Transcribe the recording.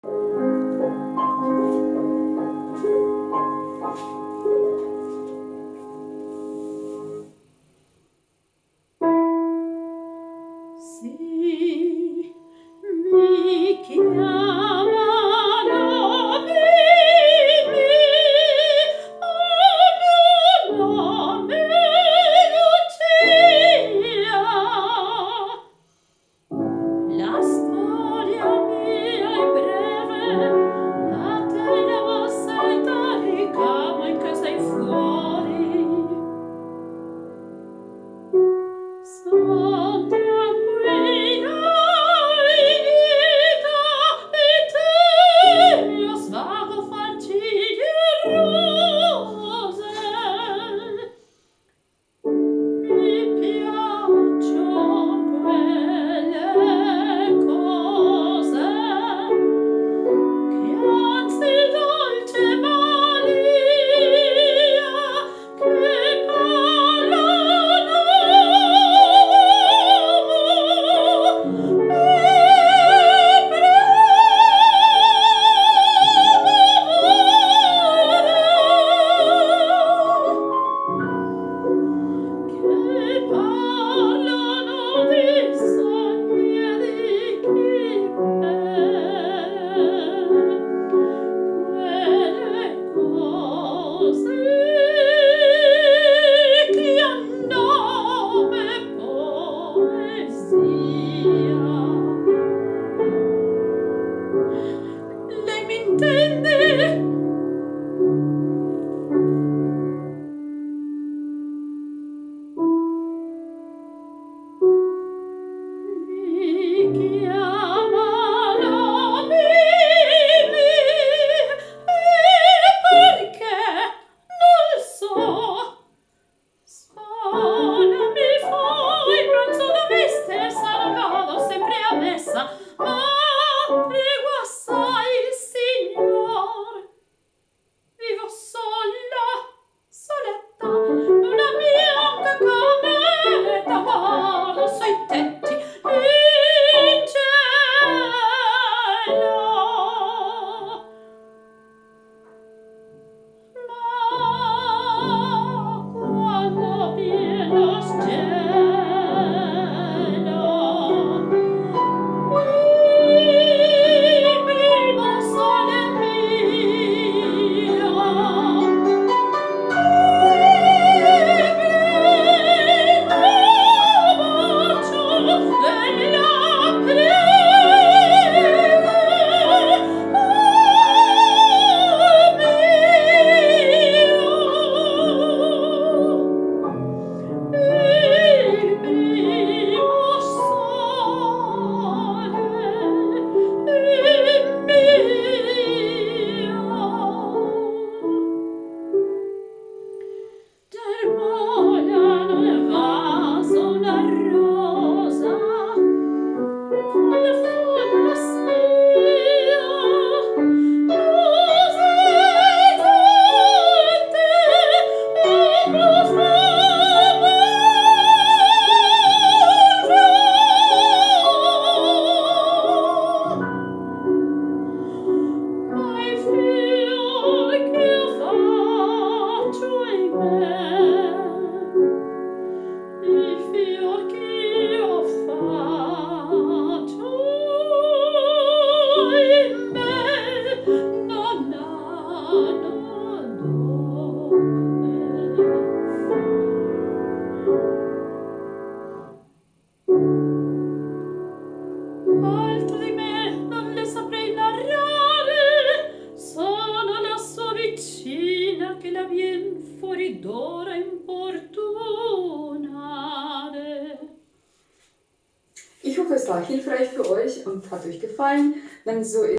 Sì, mi chiamano Mimì, oh mio nome Lucia. La storia mia è breve, a te la vostra italica, ma in casa e fuori. Son tranquilla in vita e te mio svago farciglio rose. Mi piaccion quelle cose che anzi dolce Maria che parlano che parlano di sogni e di quelle cose che hanno nome poesia. Lei m'intende? Mi chiamano Mimì, e perché non so. Mi fai pranzo da me stessa, non vado sempre a messa, ma prego assai il Signor. Vivo sola, soletta, una bianca cametta, guardo sui tetti in cielo. Ma quando pieno sgelo, il primo sole mio, il primo bacio della il primo sole mio. Germoglia nel vaso una rosa, la folla sia, rose tante e profumo ma il fior che io faccio in me, il fior che io faccio in me non hanno nome. Altro di me non le saprei narrare, sono la sua vicina che la vien fuori d'ora importunare. Ich hoffe, es war hilfreich für euch und hat euch gefallen. Wenn so